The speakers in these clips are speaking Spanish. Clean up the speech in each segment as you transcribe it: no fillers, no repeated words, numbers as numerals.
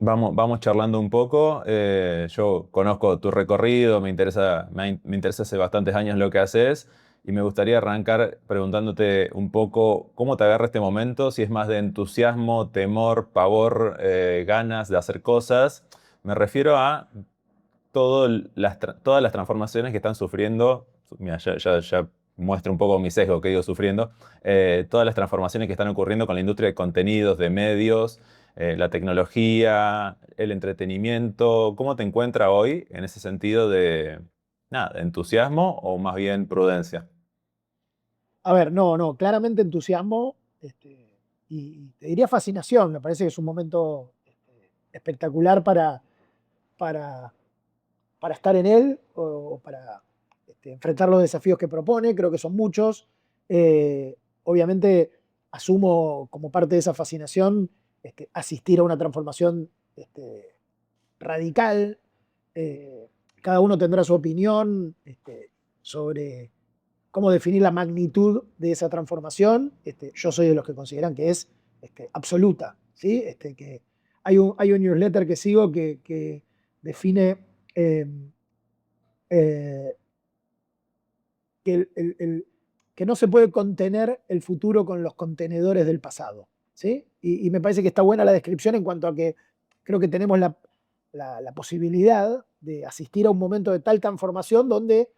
Vamos charlando un poco. Yo conozco tu recorrido, me interesa hace bastantes años lo que haces y me gustaría arrancar preguntándote un poco cómo te agarra este momento, si es más de entusiasmo, temor, pavor, ganas de hacer cosas. Me refiero a todas las transformaciones que están sufriendo. Mira, ya muestro un poco mi sesgo que he ido sufriendo. Todas las transformaciones que están ocurriendo con la industria de contenidos, de medios, la tecnología, el entretenimiento. ¿Cómo te encuentras hoy en ese sentido de, nada, de entusiasmo o más bien prudencia? A ver, no, claramente entusiasmo y te diría fascinación. Me parece que es un momento espectacular para, para estar en él o para enfrentar los desafíos que propone. Creo que son muchos. Obviamente asumo como parte de esa fascinación asistir a una transformación radical. Eh, Cada uno tendrá su opinión sobre cómo definir la magnitud de esa transformación. Yo soy de los que consideran que es absoluta. ¿Sí? Que hay un newsletter que sigo que define eh, eh, que, que no se puede contener el futuro con los contenedores del pasado. ¿Sí? Y me parece que está buena la descripción en cuanto a que creo que tenemos la posibilidad de asistir a un momento de tal transformación donde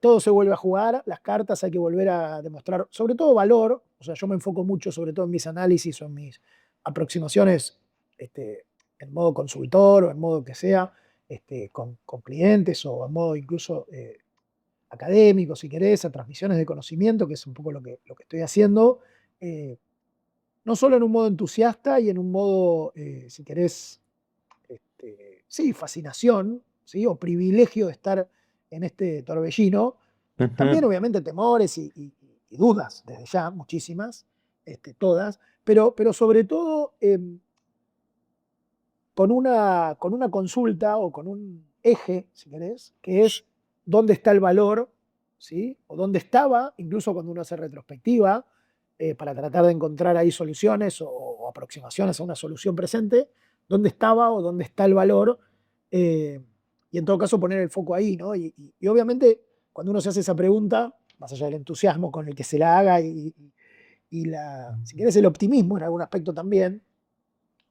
todo se vuelve a jugar, las cartas hay que volver a demostrar, sobre todo valor. O sea, yo me enfoco mucho, sobre todo en mis análisis o en mis aproximaciones en modo consultor o en modo que sea, con clientes o en modo incluso académico, si querés, a transmisiones de conocimiento, que es un poco lo que estoy haciendo. eh, no solo en un modo entusiasta y en un modo, si querés, sí, fascinación, ¿sí? O privilegio de estar en este torbellino. También, Ujú. obviamente, temores y dudas, desde ya, muchísimas, todas, pero sobre todo con una consulta o con un eje, si querés, que es dónde está el valor, ¿sí? O dónde estaba, incluso cuando uno hace retrospectiva, para tratar de encontrar ahí soluciones o aproximaciones a una solución presente, dónde estaba o dónde está el valor, eh, y en todo caso poner el foco ahí, ¿no? Y obviamente, cuando uno se hace esa pregunta, más allá del entusiasmo con el que se la haga si querés, el optimismo en algún aspecto también,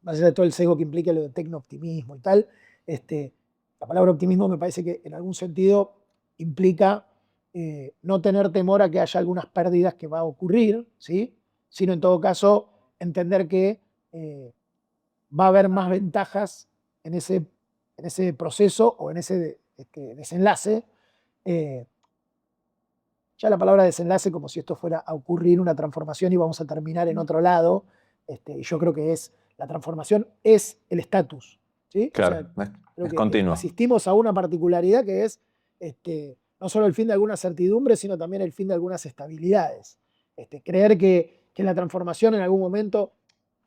más allá de todo el sesgo que implica lo de tecno-optimismo y tal, este, la palabra optimismo me parece que en algún sentido implica no tener temor a que haya algunas pérdidas que va a ocurrir, ¿sí? Sino en todo caso entender que eh, va a haber más ventajas en ese proceso o en ese desenlace. Eh, ya la palabra desenlace como si esto fuera a ocurrir una transformación y vamos a terminar en otro lado. Y yo creo que la transformación es el estatus, ¿sí? O sea, Claro, creo es que continuo. asistimos a una particularidad que es no solo el fin de algunas certidumbres, sino también el fin de algunas estabilidades. Creer que la transformación en algún momento,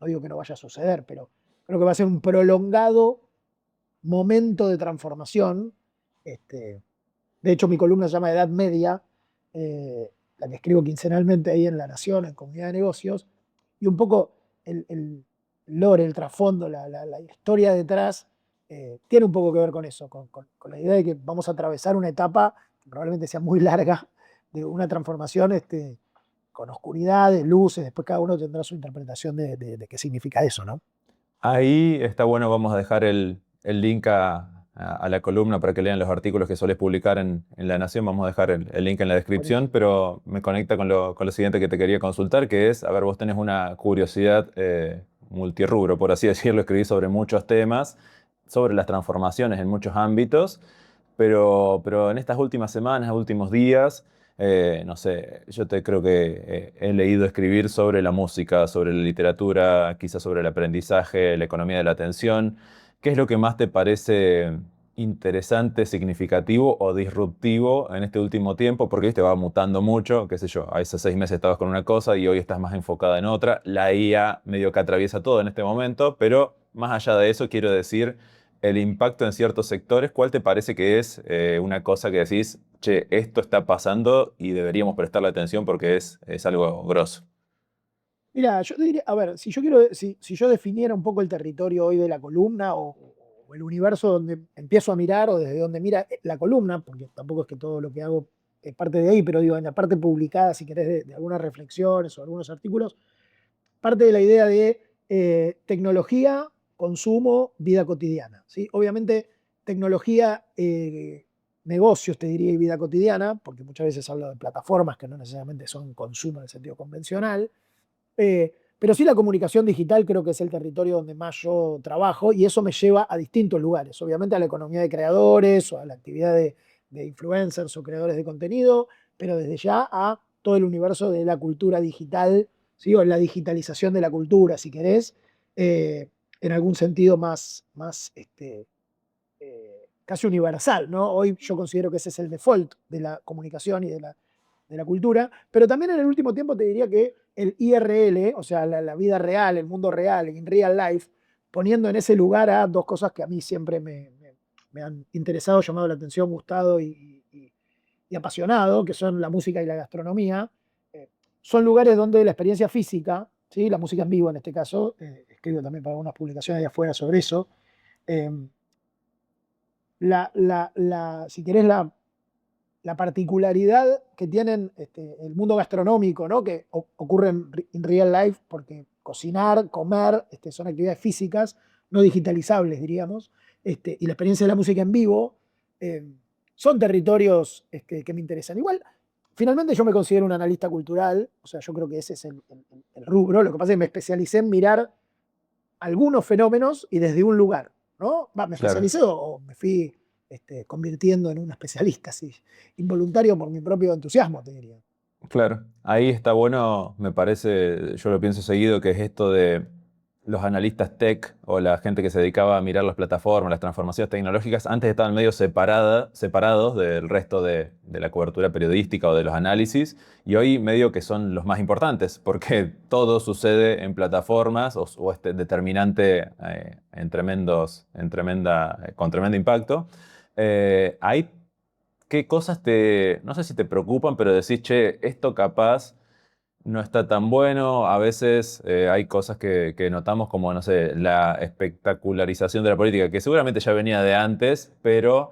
no digo que no vaya a suceder, pero creo que va a ser un prolongado momento de transformación. De hecho, mi columna se llama Edad Media, la que escribo quincenalmente ahí en La Nación, en Comunidad de Negocios, y un poco el lore, el trasfondo, la historia detrás, tiene un poco que ver con eso, con la idea de que vamos a atravesar una etapa que probablemente sea muy larga, de una transformación con oscuridades, luces, después cada uno tendrá su interpretación de qué significa eso, ¿no? Ahí está bueno, vamos a dejar el link a la columna para que lean los artículos que sueles publicar en La Nación. Vamos a dejar el link en la descripción, Buenísimo. pero me conecta con lo siguiente que te quería consultar, que es, a ver, vos tenés una curiosidad multirrubro, por así decirlo, escribí sobre muchos temas, sobre las transformaciones en muchos ámbitos, pero en estas últimas semanas, últimos días, no sé, yo te creo que he leído escribir sobre la música, sobre la literatura, quizás sobre el aprendizaje, la economía de la atención. ¿Qué es lo que más te parece interesante, significativo o disruptivo en este último tiempo? Porque viste, va mutando mucho, qué sé yo, hace 6 meses estabas con una cosa y hoy estás más enfocada en otra. La IA medio que atraviesa todo en este momento, pero más allá de eso quiero decir el impacto en ciertos sectores. ¿Cuál te parece que es una cosa que decís, che, esto está pasando y deberíamos prestarle atención porque es algo grosso? Mira, yo te diría, a ver, si yo definiera un poco el territorio hoy de la columna o el universo donde empiezo a mirar o desde donde mira la columna, porque tampoco es que todo lo que hago es parte de ahí, pero digo, en la parte publicada, si querés, de algunas reflexiones o algunos artículos, parte de la idea de tecnología, consumo, vida cotidiana. ¿Sí? Obviamente, tecnología, negocios, te diría, y vida cotidiana, porque muchas veces hablo de plataformas que no necesariamente son consumo en el sentido convencional. Pero sí la comunicación digital creo que es el territorio donde más yo trabajo y eso me lleva a distintos lugares. Obviamente a la economía de creadores o a la actividad de influencers o creadores de contenido, pero desde ya a todo el universo de la cultura digital, ¿sí? O la digitalización de la cultura, si querés, en algún sentido casi universal, ¿no? Hoy yo considero que ese es el default de la comunicación y de la cultura, pero también en el último tiempo te diría que el IRL, o sea, la vida real, el mundo real, in real life, poniendo en ese lugar a dos cosas que a mí siempre me han interesado, llamado la atención, gustado y apasionado, que son la música y la gastronomía. Son lugares donde la experiencia física, ¿sí? La música en vivo en este caso, escribo también para algunas publicaciones de afuera sobre eso, eh, si querés, la particularidad que tienen el mundo gastronómico, ¿no? Que ocurre en real life, porque cocinar, comer, son actividades físicas, no digitalizables, diríamos, y la experiencia de la música en vivo, eh, son territorios que me interesan. Igual, finalmente yo me considero un analista cultural, o sea, yo creo que ese es el rubro, lo que pasa es que me especialicé en mirar algunos fenómenos y desde un lugar, ¿no? Me Claro. especialicé o me fui convirtiendo en un especialista, así, involuntario por mi propio entusiasmo, te diría. Claro, ahí está bueno, me parece, yo lo pienso seguido, que es esto de los analistas tech o la gente que se dedicaba a mirar las plataformas, las transformaciones tecnológicas, antes estaban medio separados del resto de la cobertura periodística o de los análisis, y hoy medio que son los más importantes, porque todo sucede en plataformas o este determinante con tremendo impacto. Ahí ¿qué cosas no sé si te preocupan, pero decís, che, esto capaz no está tan bueno? A veces hay cosas que notamos como, no sé, la espectacularización de la política, que seguramente ya venía de antes, pero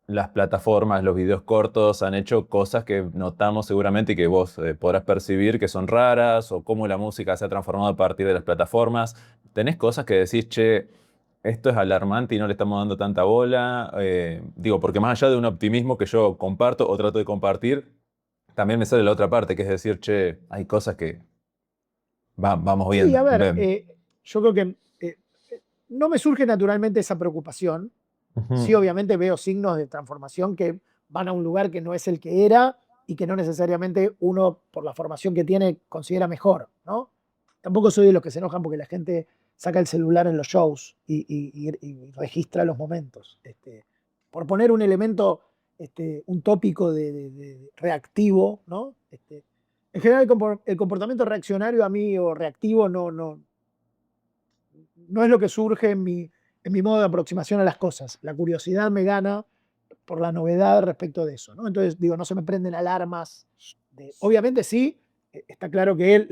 las plataformas, los videos cortos han hecho cosas que notamos seguramente y que vos podrás percibir que son raras, o cómo la música se ha transformado a partir de las plataformas. ¿Tenés cosas que decís, che, esto es alarmante y no le estamos dando tanta bola? Digo, porque más allá de un optimismo que yo comparto o trato de compartir, también me sale la otra parte, que es decir, che, hay cosas que vamos Sí, viendo. a ver, Ven. yo creo que no me surge naturalmente esa preocupación. Sí, Ujú. obviamente veo signos de transformación que van a un lugar que no es el que era y que no necesariamente uno, por la formación que tiene, considera mejor, ¿no? Tampoco soy de los que se enojan porque la gente saca el celular en los shows y registra los momentos. Por poner un elemento, un tópico de reactivo, ¿no? En general, el comportamiento reaccionario a mí o reactivo no es lo que surge en mi modo de aproximación a las cosas. La curiosidad me gana por la novedad respecto de eso, ¿no? Entonces, digo, no se me prenden alarmas. Obviamente sí, está claro que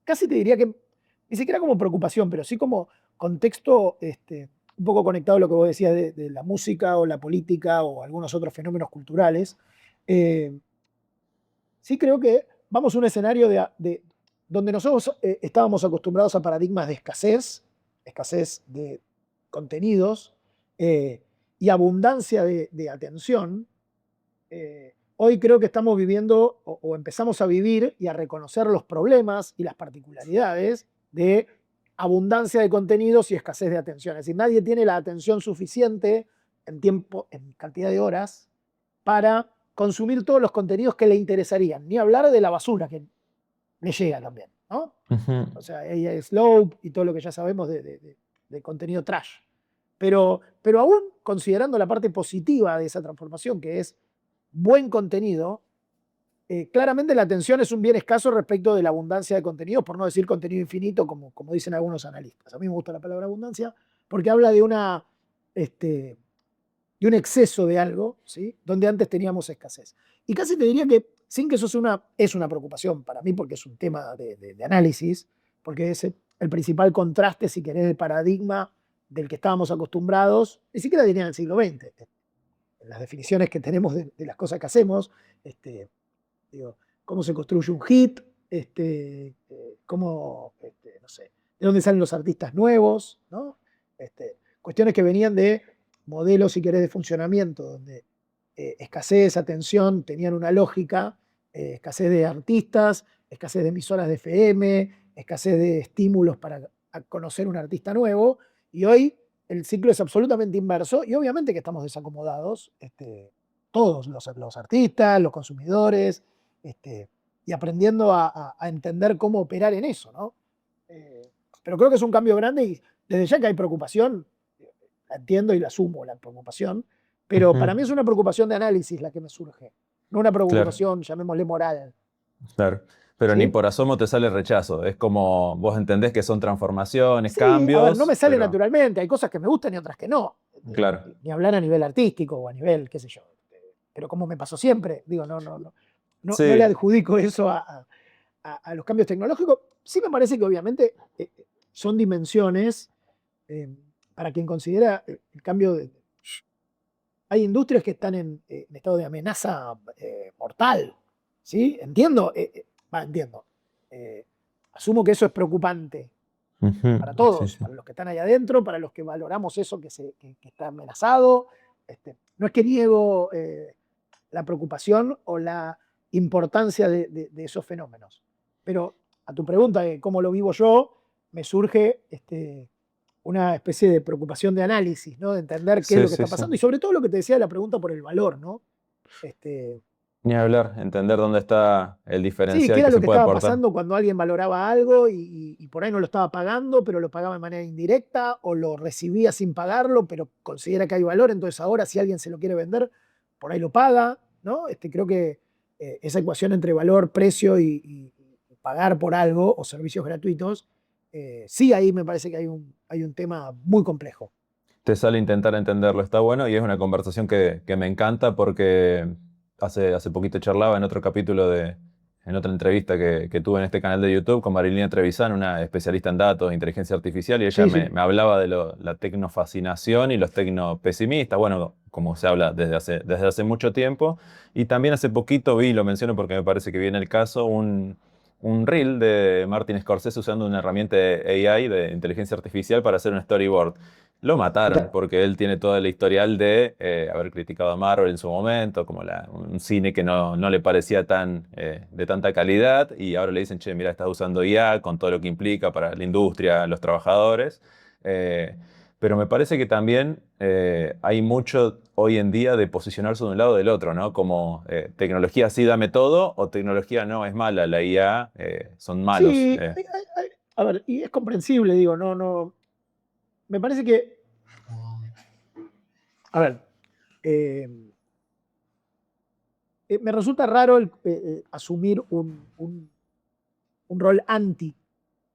casi te diría que, ni siquiera como preocupación, pero sí como contexto un poco conectado a lo que vos decías de la música o la política o algunos otros fenómenos culturales. eh, sí creo que vamos a un escenario donde nosotros estábamos acostumbrados a paradigmas de escasez de contenidos eh, y abundancia de atención. Hoy creo que estamos viviendo o empezamos a vivir y a reconocer los problemas y las particularidades de abundancia de contenidos y escasez de atención. Es decir, nadie tiene la atención suficiente en tiempo, en cantidad de horas, para consumir todos los contenidos que le interesarían. Ni hablar de la basura que le llega también, ¿no? Ujú. O sea, ella Slope y todo lo que ya sabemos de contenido trash. Pero aún considerando la parte positiva de esa transformación, que es buen contenido, claramente la atención es un bien escaso respecto de la abundancia de contenidos, por no decir contenido infinito, como dicen algunos analistas. A mí me gusta la palabra abundancia porque habla de un exceso de algo, ¿sí? Donde antes teníamos escasez. Y casi te diría que, sin que eso es una preocupación para mí, porque es un tema de análisis, porque es el principal contraste, si querés, de paradigma del que estábamos acostumbrados, ni siquiera diría en el siglo XX, en las definiciones que tenemos de las cosas que hacemos, digo, cómo se construye un hit, cómo, no sé, de dónde salen los artistas nuevos, ¿no? Cuestiones que venían de modelos, si querés, de funcionamiento, donde escasez, atención, tenían una lógica, escasez de artistas, escasez de emisoras de FM, escasez de estímulos para conocer un artista nuevo, y hoy el ciclo es absolutamente inverso, y obviamente que estamos desacomodados, todos los artistas, los consumidores, y aprendiendo a entender cómo operar en eso, ¿no? Pero creo que es un cambio grande y desde ya que hay preocupación, la entiendo y la asumo, la preocupación, pero para mí es una preocupación de análisis la que me surge, no una Claro, preocupación, llamémosle moral, claro. Pero ni ¿sí? por asomo te sale rechazo. Es como vos entendés que son transformaciones, Sí, a ver, no me cambios, sale pero naturalmente, hay cosas que me gustan y otras que no, claro. ni hablar a nivel artístico o a nivel, qué sé yo, pero como me pasó siempre, digo, no le Sí, adjudico eso a los cambios tecnológicos. Sí me parece que obviamente son dimensiones eh, para quien considera el cambio de... Hay industrias que están en estado de amenaza mortal, ¿sí? Entiendo, entiendo. Eh, asumo que eso es preocupante ujú, para sí, todos, sí. para los que están allá adentro, para los que valoramos eso que está amenazado. No es que niego la preocupación o la importancia de esos fenómenos. Pero a tu pregunta de cómo lo vivo yo, me surge una especie de preocupación de análisis, ¿no? De entender qué es Sí, lo que sí, está sí. pasando y sobre todo lo que te decía de la pregunta por el valor, ¿no? Este, Ni hablar, entender dónde está el sí, qué diferencial era que lo se que puede estaba aportar. pasando cuando alguien valoraba algo y por ahí no lo estaba pagando, pero lo pagaba de manera indirecta o lo recibía sin pagarlo, pero considera que hay valor, entonces ahora si alguien se lo quiere vender, por ahí lo paga, ¿no? Creo que esa ecuación entre valor, precio y pagar por algo o servicios gratuitos, sí ahí me parece que hay un tema muy complejo. Te sale intentar entenderlo, está bueno y es una conversación que me encanta porque hace poquito charlaba en otro capítulo en otra entrevista que tuve en este canal de YouTube con Marilina Trevisan, una especialista en datos, inteligencia artificial, y ella Sí, me, sí. me hablaba de la tecnofascinación y los tecnopesimistas, bueno, como se habla desde hace mucho tiempo, y también hace poquito vi, lo menciono porque me parece que viene el caso, un reel de Martin Scorsese usando una herramienta de AI, de inteligencia artificial, para hacer un storyboard. Lo mataron porque él tiene todo el historial de haber criticado a Marvel en su momento, como un cine que no le parecía de tanta calidad, y ahora le dicen, che, mira, estás usando IA con todo lo que implica para la industria, los trabajadores. Eh, pero me parece que también hay mucho hoy en día de posicionarse de un lado o del otro, ¿no? Como tecnología sí, dame todo, o tecnología no, es mala, la IA son malos. Sí, a ver, y es comprensible, digo, me parece que, a ver, eh, me resulta raro asumir un rol anti,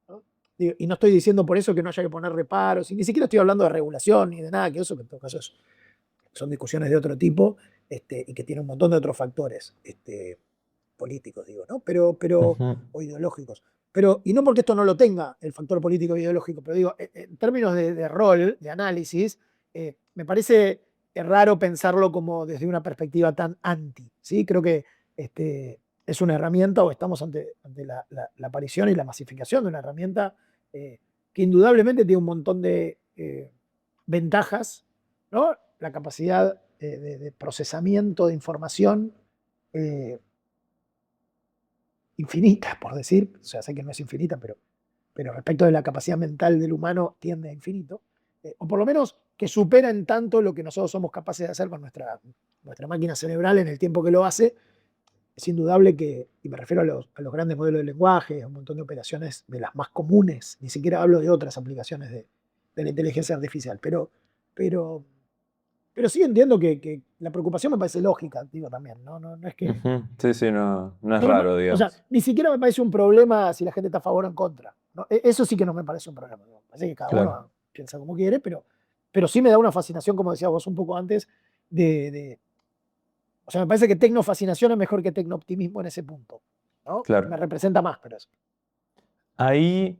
¿no? Y no estoy diciendo por eso que no haya que poner reparos, y ni siquiera estoy hablando de regulación ni de nada, que eso que en todo caso son discusiones de otro tipo, y que tienen un montón de otros factores políticos, digo, ¿no? Ujú. O ideológicos. Y no porque esto no lo tenga, el factor político e ideológico, pero digo, en términos de rol, de análisis, me parece raro pensarlo como desde una perspectiva tan anti, ¿sí? Creo que es una herramienta o estamos ante la aparición y la masificación de una herramienta que indudablemente tiene un montón de ventajas, ¿no? La capacidad de procesamiento de información eh, infinita, por decir, o sea, sé que no es infinita, pero respecto de la capacidad mental del humano tiende a infinito, o por lo menos que supera en tanto lo que nosotros somos capaces de hacer con nuestra máquina cerebral en el tiempo que lo hace. Es indudable que, y me refiero a los grandes modelos de lenguaje, a un montón de operaciones de las más comunes, ni siquiera hablo de otras aplicaciones de la inteligencia artificial, pero, pero sí entiendo que la preocupación me parece lógica, digo también, no es que... Ujú. Sí, sí, no es No, raro, o sea, digamos. ni siquiera me parece un problema si la gente está a favor o en contra, ¿no? Eso sí que no me parece un problema. Me parece que cada Claro. uno piensa como quiere, pero sí me da una fascinación, como decías vos un poco antes, o sea, me parece que tecnofascinación es mejor que tecnooptimismo en ese punto, ¿no? Me Claro. representa más, pero eso. Ahí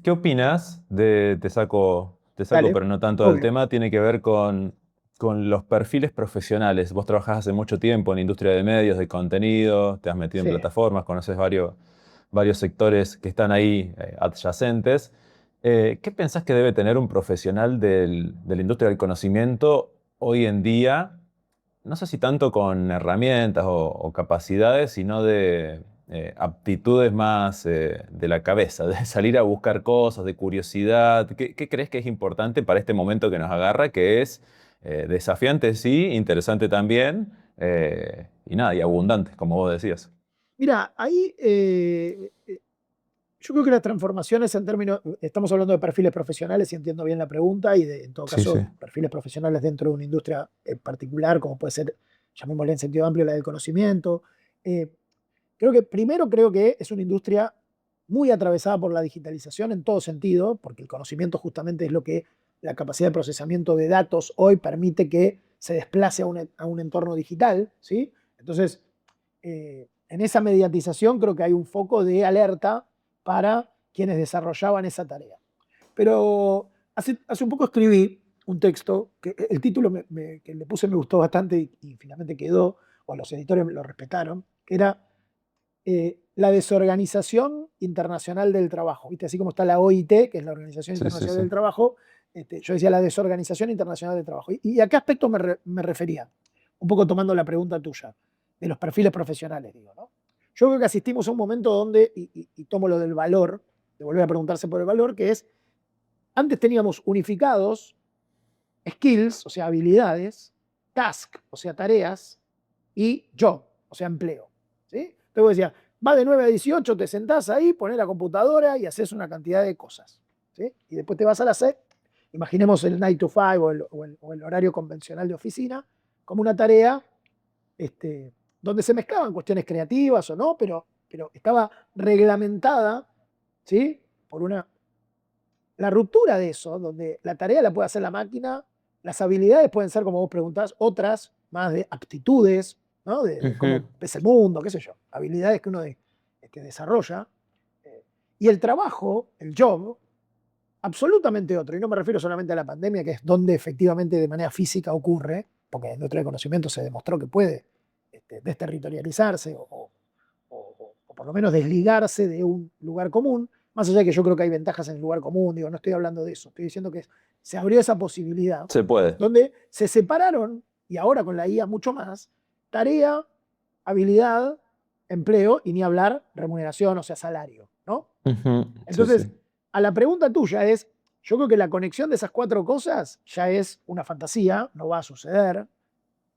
¿Qué opinas de, te saco, Dale, pero no tanto del obvio. tema, tiene que ver con los perfiles profesionales? Vos trabajás hace mucho tiempo en la industria de medios, de contenido, te has metido en Sí. plataformas, conoces varios sectores que están ahí adyacentes. ¿Qué pensás que debe tener un profesional de la industria del conocimiento hoy en día? No sé si tanto con herramientas o capacidades, sino de aptitudes más de la cabeza, de salir a buscar cosas, de curiosidad. ¿Qué crees que es importante para este momento que nos agarra, que es desafiante, sí, interesante también, y nada, y abundante, como vos decías? Mira, ahí yo creo que las transformaciones en términos, estamos hablando de perfiles profesionales, si entiendo bien la pregunta, y en todo Sí, sí. caso, perfiles profesionales dentro de una industria en particular, como puede ser, llamémosle en sentido amplio, la del conocimiento. Eh, creo que es una industria muy atravesada por la digitalización en todo sentido, porque el conocimiento justamente es lo que la capacidad de procesamiento de datos hoy permite que se desplace a un entorno digital, ¿sí? Entonces, en esa mediatización creo que hay un foco de alerta para quienes desarrollaban esa tarea. Pero hace un poco escribí un texto que el título que le puse me gustó bastante y finalmente quedó, o los editores lo respetaron, que era la desorganización internacional del trabajo. ¿Viste? Así como está la OIT, que es la Organización Sí, sí, Internacional sí. del Trabajo, yo decía la desorganización internacional del trabajo. ¿Y a qué aspecto me refería? Un poco tomando la pregunta tuya, de los perfiles profesionales, digo, ¿no? Yo creo que asistimos a un momento donde, y tomo lo del valor, de volver a preguntarse por el valor, que es, antes teníamos unificados skills, o sea, habilidades, task, o sea, tareas, y job, o sea, empleo. ¿Sí? Entonces vos decías, va de 9 a 18, te sentás ahí, pones la computadora y haces una cantidad de cosas. ¿Sí? Y después te vas a la SEC, imaginemos el 9 to 5 o el horario convencional de oficina, como una tarea donde se mezclaban cuestiones creativas o no, pero estaba reglamentada, ¿sí? Por la ruptura de eso, donde la tarea la puede hacer la máquina, las habilidades pueden ser, como vos preguntás, otras, más de aptitudes, ¿no? De Ujú. cómo ves el mundo, qué sé yo, habilidades que uno desarrolla. eh, y el trabajo, el job, absolutamente otro. Y no me refiero solamente a la pandemia, que es donde efectivamente de manera física ocurre, porque en otro conocimiento se demostró que puede desterritorializarse o por lo menos desligarse de un lugar común, más allá de que yo creo que hay ventajas en el lugar común, digo, no estoy hablando de eso, estoy diciendo que se abrió esa posibilidad, Se puede. donde se separaron, y ahora con la IA mucho más, tarea, habilidad, empleo, y ni hablar remuneración, o sea, salario, ¿no? Ujú. Sí, Entonces, sí. a la pregunta tuya es, yo creo que la conexión de esas cuatro cosas ya es una fantasía, no va a suceder,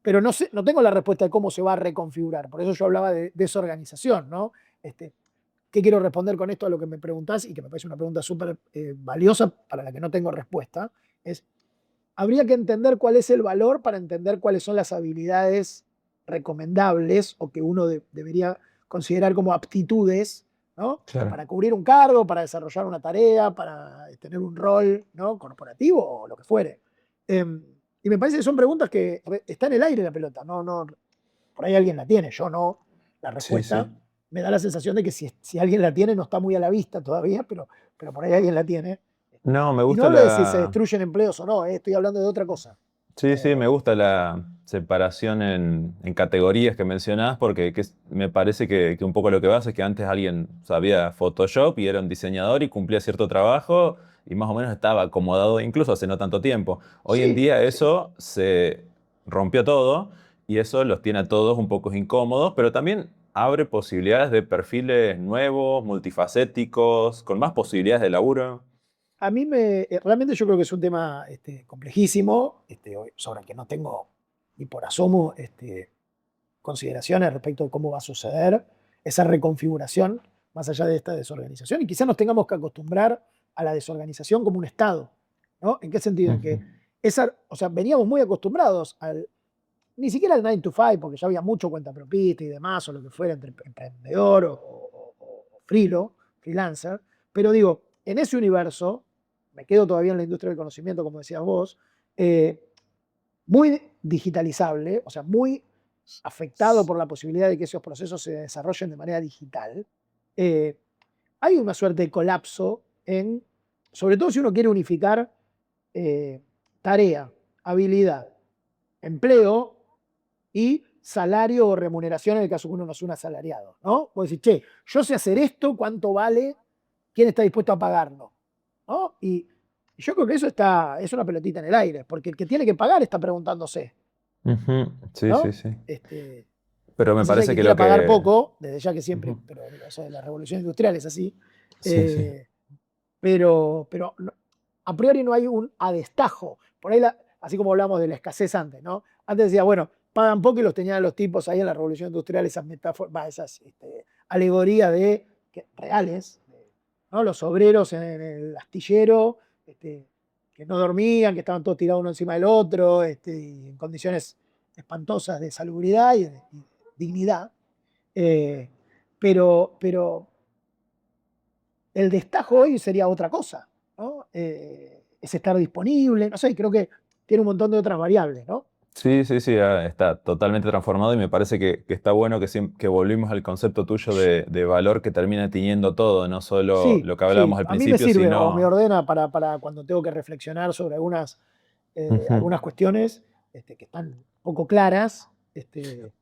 pero no, sé, no tengo la respuesta de cómo se va a reconfigurar. Por eso yo hablaba de desorganización, ¿no? ¿Qué quiero responder con esto a lo que me preguntás y que me parece una pregunta súper valiosa para la que no tengo respuesta? Es, habría que entender cuál es el valor para entender cuáles son las habilidades recomendables o que uno debería considerar como aptitudes, ¿no? Claro. Para cubrir un cargo, para desarrollar una tarea, para tener un rol, ¿no? Corporativo o lo que fuere. Eh, y me parece que son preguntas que están en el aire la pelota, no, no, por ahí alguien la tiene, yo no. La Sí, sí. respuesta me da la sensación de que si alguien la tiene no está muy a la vista todavía, pero por ahí alguien la tiene. No, me Y no gusta hablo de si se la, destruyen empleos o no, estoy hablando de otra cosa. Sí, sí, me Eh, gusta la separación en categorías que mencionás, porque me parece que un poco lo que vas es que antes alguien sabía Photoshop y era un diseñador y cumplía cierto trabajo y más o menos estaba acomodado incluso hace no tanto tiempo. Hoy en sí, día sí. eso se rompió todo y eso los tiene a todos un poco incómodos, pero también abre posibilidades de perfiles nuevos, multifacéticos, con más posibilidades de laburo. A mí realmente yo creo que es un tema complejísimo, sobre el que no tengo ni por asomo consideraciones respecto de cómo va a suceder esa reconfiguración más allá de esta desorganización. Y quizás nos tengamos que acostumbrar a la desorganización como un estado. ¿No? ¿En qué sentido? En Ujú. que o sea, veníamos muy acostumbrados ni siquiera al 9 to 5, porque ya había mucho cuenta propista y demás, o lo que fuera entre emprendedor o freelancer. Pero digo, en ese universo, me quedo todavía en la industria del conocimiento, como decías vos, eh, muy digitalizable, o sea, muy afectado por la posibilidad de que esos procesos se desarrollen de manera digital, hay una suerte de colapso sobre todo si uno quiere unificar tarea, habilidad, empleo y salario o remuneración en el caso que uno no sea un asalariado, ¿no? Vos decís, che, yo sé hacer esto, ¿cuánto vale? ¿Quién está dispuesto a pagarlo? ¿No? Y yo creo que eso es una pelotita en el aire, porque el que tiene que pagar está preguntándose, Ujú. Sí, sí, ¿no? sí. Este, Pero me más allá de parece que que quiera lo pagar que... poco, desde ya que siempre, Ujú. pero digo, eso de la revolución industrial es así, Sí, sí. eh, pero a priori no hay un a destajo. Por ahí, así como hablamos de la escasez antes, ¿no? Antes decía, bueno, pagan poco y los tenían los tipos ahí en la revolución industrial, esas metáforas, esas alegorías reales, ¿no? Los obreros en el astillero, que no dormían, que estaban todos tirados uno encima del otro, y en condiciones espantosas de salubridad y dignidad. Eh, pero el destajo hoy sería otra cosa, ¿no? Es estar disponible, no sé, creo que tiene un montón de otras variables, ¿no? Sí, sí, sí, está totalmente transformado y me parece que está bueno que volvimos al concepto tuyo de valor que termina tiñendo todo, no solo Sí, lo que sí, hablábamos al a mí me principio, sirve o me sino... ordena para cuando tengo que reflexionar sobre Ujú. algunas cuestiones que están poco claras,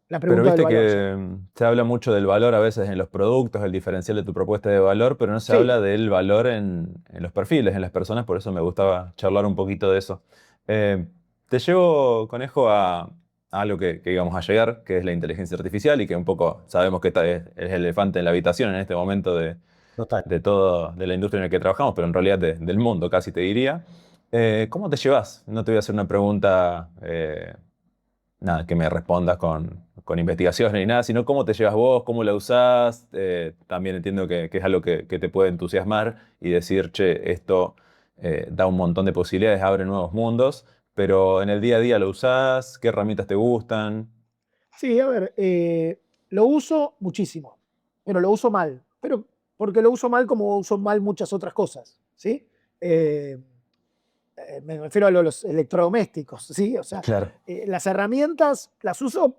la Pero pregunta del viste valor, sí. que se habla mucho del valor a veces en los productos, el diferencial de tu propuesta de valor, pero no se Sí, habla del valor en los perfiles, en las personas, por eso me gustaba charlar un poquito de eso. Eh, Te llevo, Conejo, a algo que íbamos a llegar, que es la inteligencia artificial y que un poco sabemos que es el elefante en la habitación en este momento total. de todo, de la industria en la que trabajamos, pero en realidad del mundo casi te diría. ¿Cómo te llevas? No te voy a hacer una pregunta nada, que me respondas con investigaciones ni nada, sino cómo te llevas vos, cómo la usás. También entiendo que es algo que te puede entusiasmar y decir, che, esto da un montón de posibilidades, abre nuevos mundos, pero en el día a día lo usás, qué herramientas te gustan. Sí, a ver, lo uso muchísimo, pero lo uso mal, pero porque lo uso mal como uso mal muchas otras cosas, ¿sí? Eh, Me refiero a los electrodomésticos, ¿sí? O sea, Claro. las herramientas las uso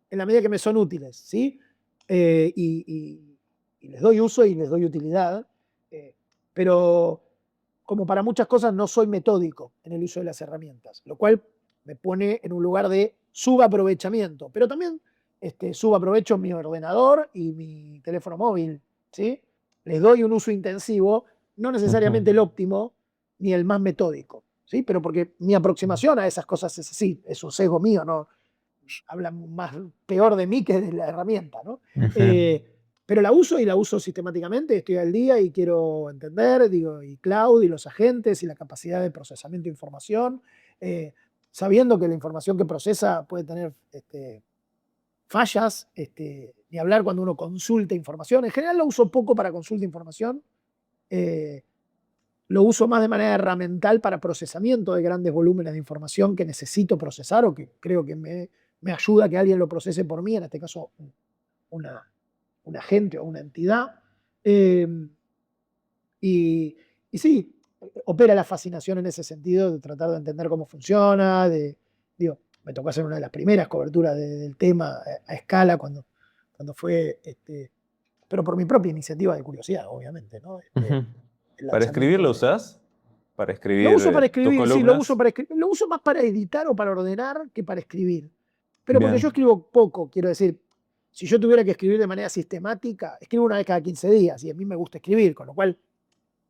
en la medida que me son útiles, ¿sí? Y les doy uso y les doy utilidad, pero como para muchas cosas no soy metódico en el uso de las herramientas, lo cual me pone en un lugar de subaprovechamiento, pero también subaprovecho mi ordenador y mi teléfono móvil, ¿sí? Les doy un uso intensivo, no Ujú. necesariamente el óptimo ni el más metódico, ¿sí? Pero porque mi aproximación a esas cosas es así, es un sesgo mío, ¿no? Hablan más peor de mí que de la herramienta, ¿no? Ujú. Pero la uso y la uso sistemáticamente, estoy al día y quiero entender, digo, y cloud y los agentes y la capacidad de procesamiento de información, eh, sabiendo que la información que procesa puede tener fallas, ni hablar cuando uno consulta información. En general lo uso poco para consulta de información, eh, lo uso más de manera herramental para procesamiento de grandes volúmenes de información que necesito procesar o que creo que me ayuda a que alguien lo procese por mí, en este caso una, un agente o una entidad. Eh, y, y, sí, opera la fascinación en ese sentido de tratar de entender cómo funciona. Digo, me tocó hacer una de las primeras coberturas del tema a escala cuando fue, pero por mi propia iniciativa de curiosidad, obviamente, ¿no? Ujú. El ¿Para escribir lanzamiento lo de, usás? ¿Para lo escribir uso para tus escribir, sí, lo uso columnas? para escribir. Lo uso más para editar o para ordenar que para escribir. Pero porque yo Bien. escribo poco, quiero decir, si yo tuviera que escribir de manera sistemática, escribo una vez cada 15 días y a mí me gusta escribir, con lo cual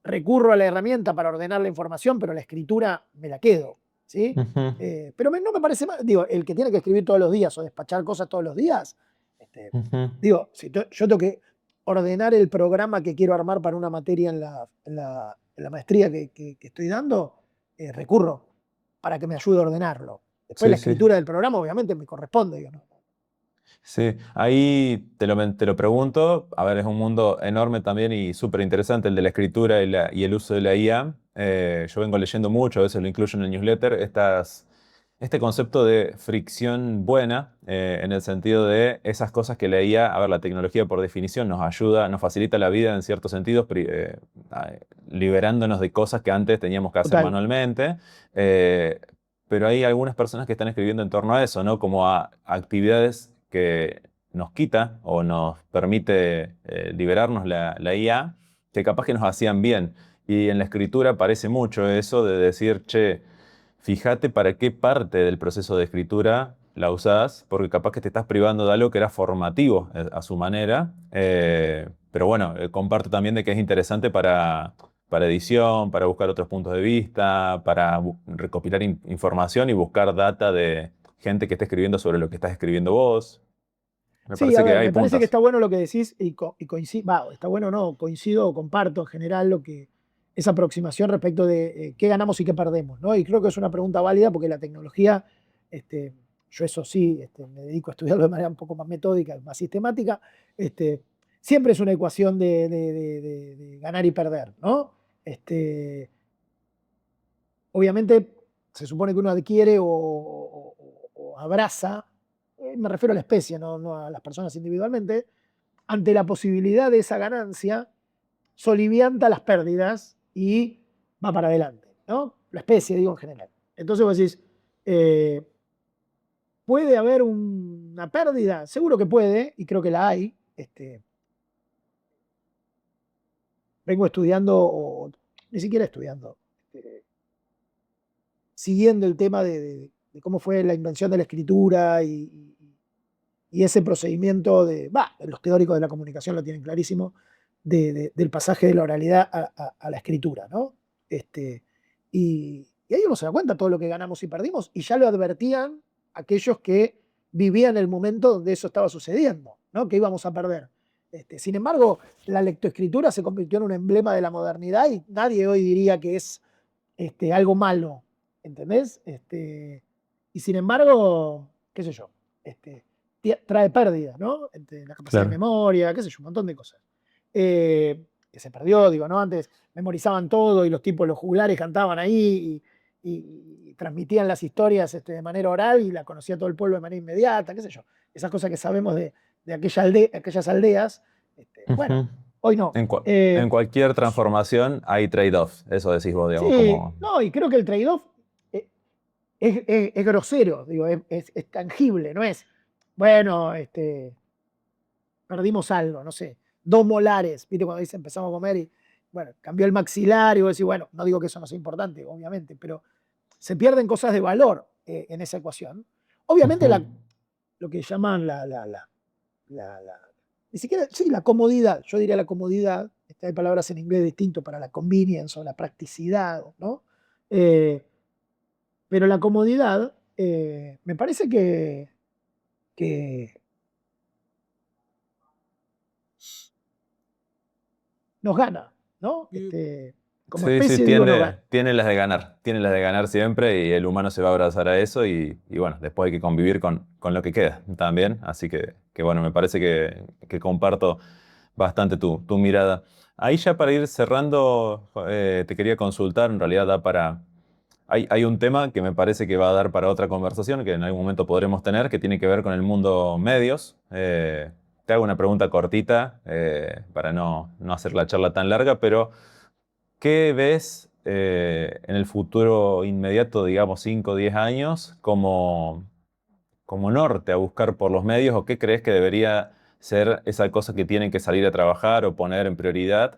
recurro a la herramienta para ordenar la información, pero la escritura me la quedo, ¿sí? Ujú. Pero no me parece mal, digo, el que tiene que escribir todos los días o despachar cosas todos los días, este, Ujú. digo, si yo tengo que ordenar el programa que quiero armar para una materia en la maestría que estoy dando, recurro para que me ayude a ordenarlo. Después Sí, la sí. escritura del programa obviamente me corresponde, digo, ¿no? Sí, ahí te lo pregunto. A ver, es un mundo enorme también y súper interesante el de la escritura y el uso de la IA. Yo vengo leyendo mucho, a veces lo incluyo en el newsletter, este concepto de fricción buena, en el sentido de esas cosas que la IA, a ver, la tecnología por definición nos ayuda, nos facilita la vida en ciertos sentidos, ah, liberándonos de cosas que antes teníamos que hacer Total, manualmente. Eh, pero hay algunas personas que están escribiendo en torno a eso, ¿no? Como a actividades que nos quita o nos permite liberarnos la IA, que capaz que nos hacían bien. Y en la escritura aparece mucho eso de decir, che, fíjate para qué parte del proceso de escritura la usás, porque capaz que te estás privando de algo que era formativo a su manera. Pero bueno, comparto también de que es interesante para edición, para buscar otros puntos de vista, para recopilar información y buscar data de gente que esté escribiendo sobre lo que estás escribiendo vos. Me Sí, a parece que ver, hay me parece que puntas. está bueno lo que decís y coincido, está bueno no, coincido o comparto en general esa aproximación respecto de qué ganamos y qué perdemos, ¿no? Y creo que es una pregunta válida porque la tecnología, este, yo eso sí, me dedico a estudiarlo de manera un poco más metódica, más sistemática, este, siempre es una ecuación de ganar y perder, ¿no? Obviamente se supone que uno adquiere o abraza, me refiero a la especie, no a las personas individualmente, ante la posibilidad de esa ganancia, solivianta las pérdidas y va para adelante, ¿no? La especie, digo en general. Entonces vos decís, eh, ¿puede haber una pérdida? Seguro que puede, y creo que la hay. Vengo estudiando, o ni siquiera estudiando, siguiendo el tema de cómo fue la invención de la escritura y ese procedimiento los teóricos de la comunicación lo tienen clarísimo, del pasaje de la oralidad a la escritura, ¿no? Y ahí uno se da cuenta de todo lo que ganamos y perdimos, y ya lo advertían aquellos que vivían el momento donde eso estaba sucediendo, ¿no? Que íbamos a perder. Sin embargo, la lectoescritura se convirtió en un emblema de la modernidad y nadie hoy diría que es algo malo, ¿entendés? Y sin embargo, qué sé yo, trae pérdidas, ¿no? La capacidad de Claro. memoria, qué sé yo, un montón de cosas. Que se perdió, digo, ¿no? Antes memorizaban todo y los tipos, los juglares cantaban ahí y transmitían las historias de manera oral y la conocía todo el pueblo de manera inmediata, qué sé yo. Esas cosas que sabemos de aquellas aldeas, bueno, Ujú. hoy no. En cualquier transformación hay trade-off, eso decís vos, digamos, Sí, como... no, y creo que el trade-off es grosero, digo, es tangible, no es, bueno, perdimos algo, no sé, 2 molares, ¿viste? Cuando dice empezamos a comer y, bueno, cambió el maxilar y vos decís, bueno, no digo que eso no sea importante, obviamente, pero se pierden cosas de valor en esa ecuación. Obviamente Ujú. lo que llaman ni siquiera, sí, la comodidad, yo diría la comodidad, hay palabras en inglés distintas para la convenience o la practicidad, ¿no? Eh, pero la comodidad me parece que nos gana, ¿no? Como Sí, sí, especie, digo, nos gana. tiene las de ganar siempre y el humano se va a abrazar a eso y bueno, después hay que convivir con lo que queda también, así que bueno, me parece que comparto bastante tu mirada. Ahí ya para ir cerrando, te quería consultar, en realidad da para... hay un tema que me parece que va a dar para otra conversación que en algún momento podremos tener, que tiene que ver con el mundo medios. Te hago una pregunta cortita para no hacer la charla tan larga, pero... ¿Qué ves en el futuro inmediato, digamos 5 o 10 años, como norte a buscar por los medios o qué crees que debería ser esa cosa que tienen que salir a trabajar o poner en prioridad,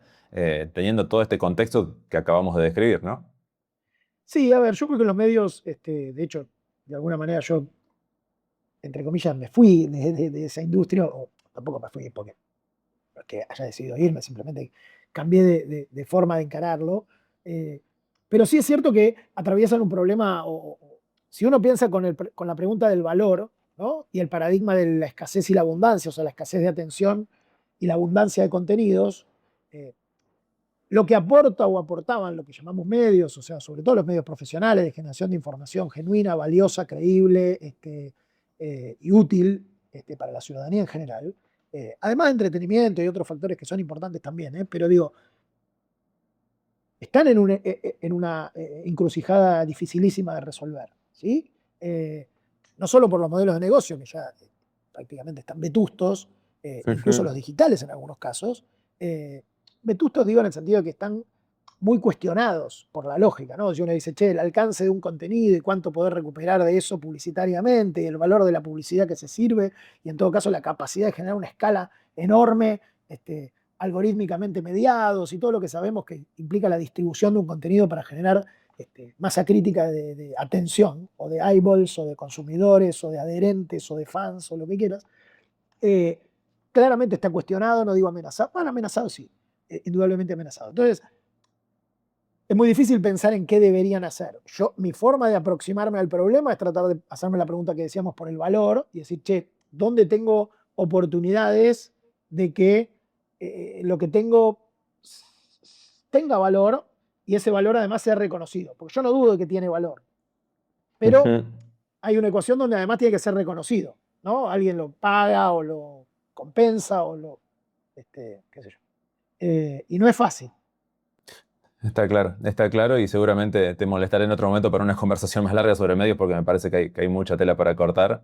teniendo todo este contexto que acabamos de describir, ¿no? Sí, a ver, yo creo que los medios, de hecho, de alguna manera yo, entre comillas, me fui de esa industria, o tampoco me fui porque haya decidido irme, simplemente cambié de forma de encararlo. eh, pero sí es cierto que atraviesan un problema, si uno piensa con la pregunta del valor, ¿no? Y el paradigma de la escasez y la abundancia, o sea, la escasez de atención y la abundancia de contenidos, eh, lo que aporta o aportaban lo que llamamos medios, o sea, sobre todo los medios profesionales de generación de información genuina, valiosa, creíble y útil para la ciudadanía en general, además de entretenimiento y otros factores que son importantes también, pero digo, están en una encrucijada dificilísima de resolver, ¿sí? No solo por los modelos de negocio, que ya prácticamente están vetustos, Sí, incluso sí. los digitales en algunos casos, vetustos digo en el sentido de que están muy cuestionados por la lógica, ¿no? Si uno dice, che, el alcance de un contenido y cuánto poder recuperar de eso publicitariamente, y el valor de la publicidad que se sirve, y en todo caso la capacidad de generar una escala enorme, algorítmicamente mediados y todo lo que sabemos que implica la distribución de un contenido para generar masa crítica de atención, o de eyeballs, o de consumidores, o de adherentes, o de fans, o lo que quieras, claramente está cuestionado, no digo amenazado. Bueno, amenazado sí, indudablemente amenazado. Entonces, es muy difícil pensar en qué deberían hacer. Mi forma de aproximarme al problema es tratar de hacerme la pregunta que decíamos por el valor y decir, che, ¿dónde tengo oportunidades de que lo que tengo tenga valor y ese valor además sea reconocido? Porque yo no dudo de que tiene valor, pero hay una ecuación donde además tiene que ser reconocido, ¿no? Alguien lo paga o lo compensa o lo, qué sé yo. Y no es fácil. Está claro y seguramente te molestaré en otro momento para una conversación más larga sobre medios porque me parece que hay mucha tela para cortar.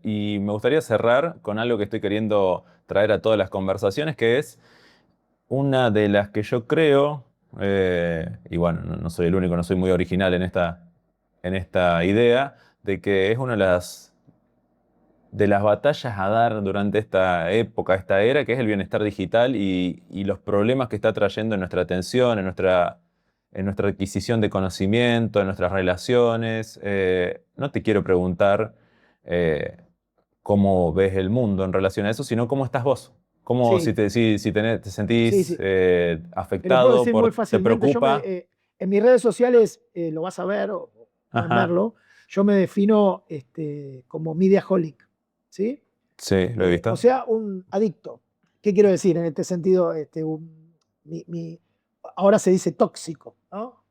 Y me gustaría cerrar con algo que estoy queriendo traer a todas las conversaciones, que es una de las que yo creo, y bueno, no soy el único, no soy muy original en esta idea, de que es una de las batallas a dar durante esta época, esta era, que es el bienestar digital y los problemas que está trayendo en nuestra atención, en nuestra adquisición de conocimiento, en nuestras relaciones. No te quiero preguntar cómo ves el mundo en relación a eso, sino cómo estás vos. Cómo, Sí, te sí, sentís sí. Te lo puedo afectado, decir muy te fácilmente. preocupa. En mis redes sociales lo vas a ver, o pueden Ajá. verlo. Yo me defino como mediaholic, ¿sí? Sí, lo he O visto. sea, un adicto. ¿Qué quiero decir en este sentido? Ahora se dice tóxico, ¿no?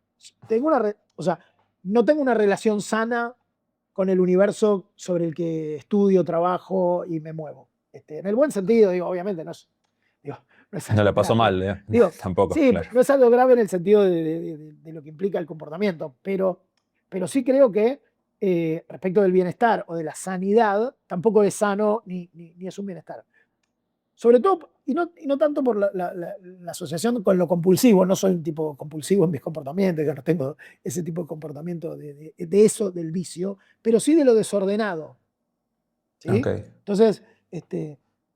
O sea, no tengo una relación sana con el universo sobre el que estudio, trabajo y me muevo. En el buen sentido, digo, obviamente digo, no es No algo la pasó grave. mal, Digo, tampoco, sí, claro. no es algo grave en el sentido de lo que implica el comportamiento, pero sí creo que respecto del bienestar o de la sanidad, tampoco es sano ni es un bienestar. Sobre todo, y no tanto por la asociación con lo compulsivo. No soy un tipo compulsivo en mis comportamientos, yo no tengo ese tipo de comportamiento de eso, del vicio, pero sí de lo desordenado. Ok, ¿Sí? Entonces,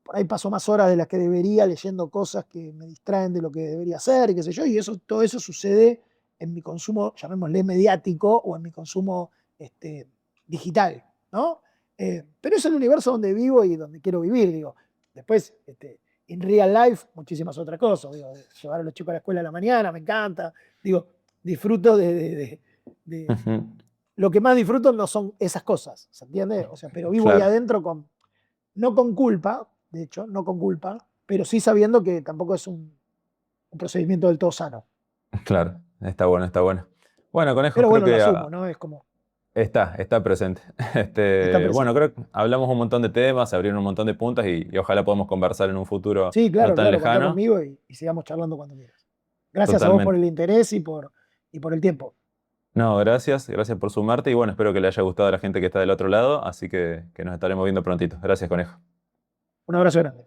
por ahí paso más horas de las que debería leyendo cosas que me distraen de lo que debería hacer, y qué sé yo, y todo eso sucede en mi consumo, llamémosle mediático, o en mi consumo digital, ¿no? Pero es el universo donde vivo y donde quiero vivir, digo. Después, en real life, muchísimas otras cosas, digo, llevar a los chicos a la escuela a la mañana, me encanta, digo, disfruto de ujú, lo que más disfruto no son esas cosas, ¿se entiende? O sea, pero vivo ahí claro, adentro no con culpa, de hecho, no con culpa, pero sí sabiendo que tampoco es un procedimiento del todo sano. claro. Está bueno, está bueno. Bueno, conejos, Pero creo bueno, lo que asumo, ¿no? Es como, está presente. está Bueno, presente. creo que hablamos un montón de temas, se abrieron un montón de puntas y ojalá podamos conversar en un futuro Sí, no claro, tan claro, contá lejano. conmigo y sigamos charlando cuando quieras. Gracias a vos por Totalmente. el interés y por el tiempo. No, gracias por sumarte y bueno, espero que le haya gustado a la gente que está del otro lado, así que nos estaremos viendo prontito. Gracias, conejo. Un abrazo grande.